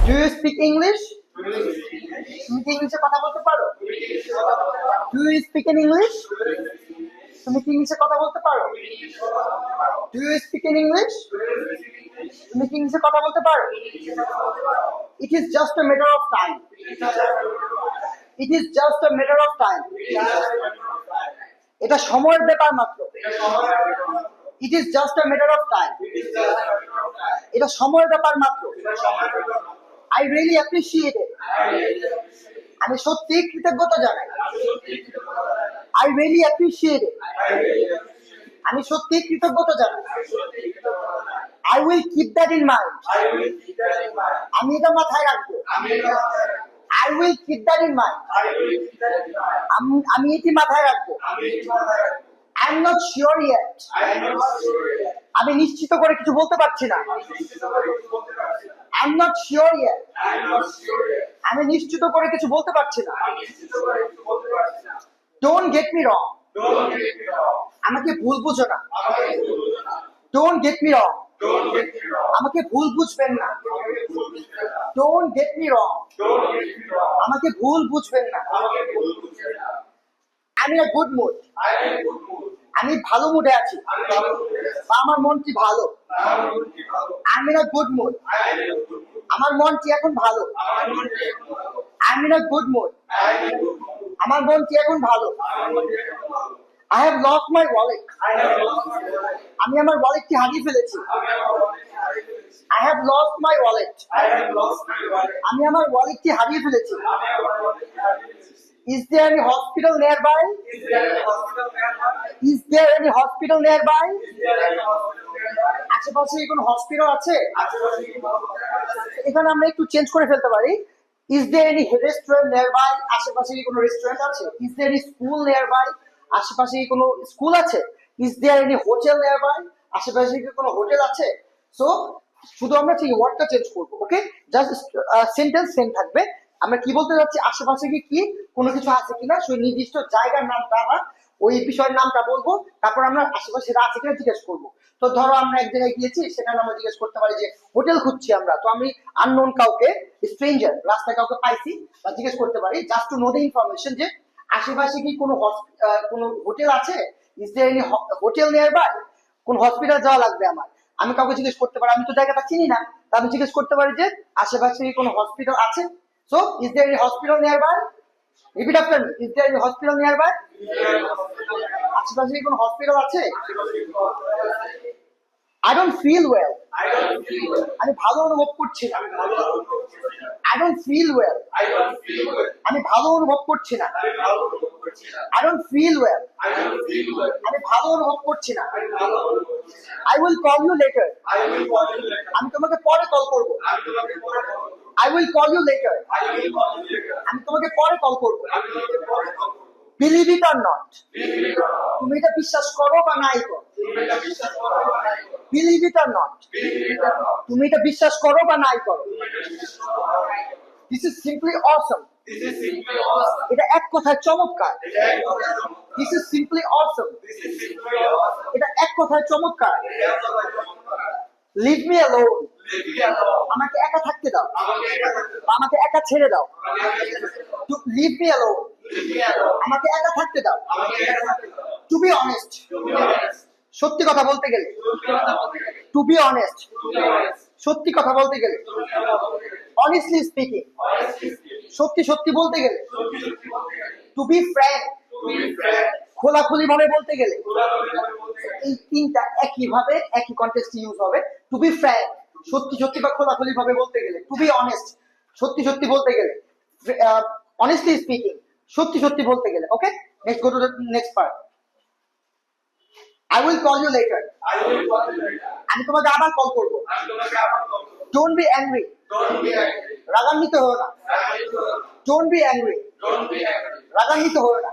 Do you speak English? তুমি কি ইংলিশে কথা বলতে পারো? Do you speak in English? তুমি কি ইংলিশে কথা বলতে পারো? Do you speak in English? তুমি কি ইংলিশে কথা বলতে পারো? It is just a matter of time. It is just a matter of time. এটা সময়ের ব্যাপার মাত্র। It is just a matter of time. এটা সময়ের ব্যাপার মাত্র। I really appreciate it. আমি সত্যি কৃতজ্ঞতা জানাই। I really appreciate it. আমি সত্যি কৃতজ্ঞতা জানাই। I will keep that in mind. আমি এটা মাথায় রাখবো। I will keep that in mind. আমি এটি মাথায় রাখবো। I am not sure yet. আমি নিশ্চিত করে কিছু বলতে পারছি না। I am not sure yet. আমি নিশ্চিত করে কিছু বলতে পারছি না। ডোন্ট গেট মি রং। আমাকে ভুল বুঝো না। ডোন্ট গেট মি রং। আমাকে ভুল বুঝবেন না। ডোন্ট গেট মি রং। আমাকে ভুল বুঝবেন না। আমি ইন আ গুড মুড। আমি ভালো মুডে আছি। বা আমার মনটি ভালো। আমি ইন আ গুড মুড। আমার মনটি এখন ভালো। আমি ইন আ গুড মুড। আমার মনটি এখন ভালো। I have lost my wallet. আমি আমার ওয়ালেটটি হারিয়ে ফেলেছি। I have lost my wallet. আমি আমার ওয়ালেটটি হারিয়ে ফেলেছি। Is there any hospital nearby? Is there any hospital nearby? আশেপাশে কি কোনো হসপিটাল আছে? এখানে আমরা একটু চেঞ্জ করে ফেলতে পারি। Is there any restaurant nearby? আশেপাশে কি কোনো রেস্টুরেন্ট আছে? Is there any school nearby? আশেপাশে কি কোনো স্কুল আছে? Is there any hotel nearby? আশেপাশে কি কোনো হোটেল আছে? সো শুধু আমরা সেই ওয়ার্ডটা চেঞ্জ করব। ওকে, জাস্ট সেন্টেন্স সেম থাকবে। আমরা কি বলতে যাচ্ছি, আশেপাশে কি কোনো কিছু আছে কিনা, সেই নির্দিষ্ট জায়গার নামটা আমরা ওই বিষয়ের নামটা বলবো, তারপর আমরা আশেপাশে আছে কিনা জিজ্ঞেস করবো। তো ধরো আমরা এক জায়গায় গিয়েছি, সেখানে আমরা জিজ্ঞেস করতে পারি যে হোটেল খুঁজছি আমরা। তো আমি আননোন কাউকে, স্ট্রেঞ্জার, রাস্তায় কাউকে পাইছি বা জিজ্ঞেস করতে পারি just to know the information যে আশেপাশে কি কোনো হোটেল আছে? Is there any hotel nearby? কোন হসপিটাল যাওয়া লাগবে আমার? আমি কাউকে জিজ্ঞেস করতে পারি, আমি তো জায়গাটা চিনি না, তা আমি জিজ্ঞেস করতে পারি যে আশেপাশে কি কোনো হসপিটাল আছে? So is there any hospital nearby? Repeat after me, is there any hospital nearby? আশেপাশে কি কোনো হসপিটাল আছে? I don't feel well. আমি ভালো অনুভব করছি না। I don't feel well. আমি ভালো অনুভব করছি না। I don't feel well. আমি ভালো অনুভব করছি না। I will call you later. আমি তোমাকে পরে কল করব। I will call you later. আমি তোমাকে পরে কল করব। Believe it or not. তুমি এটা বিশ্বাস করো বা নাই করো। Believe it or not. তুমি এটা বিশ্বাস করো বা নাই করো। This is simply awesome. এটা এক কথায় চমৎকার। This is simply awesome. এটা এক কথায় চমৎকার। Leave me alone. আমাকে একা থাকতে দাও। আমাকে একা ছেড়ে দাও। Leave me alone. আমাকে একা থাকতে দাও। To be honest. সত্যি কথা বলতে গেলে। To be honest. সত্যি কথা বলতে গেলে। Honestly speaking. সত্যি সত্যি বলতে গেলে। To be frank. খোলাখুলি ভাবে বলতে গেলে। এই তিনটা একই ভাবে একই কনটেক্সটে ইউজ হবে। To be frank. সত্যি সত্যি বা খোলাখুলি ভাবে বলতে গেলে। To be honest. সত্যি সত্যি বলতে গেলে। Honestly speaking. সত্যি সত্যি বলতে গেলে। Okay, next go to the next part. I will call you later. আমি তোমাকে আবার কল করব। Don't be angry. রাগান্বিত হও না। Don't be angry. রাগান্বিত হও না।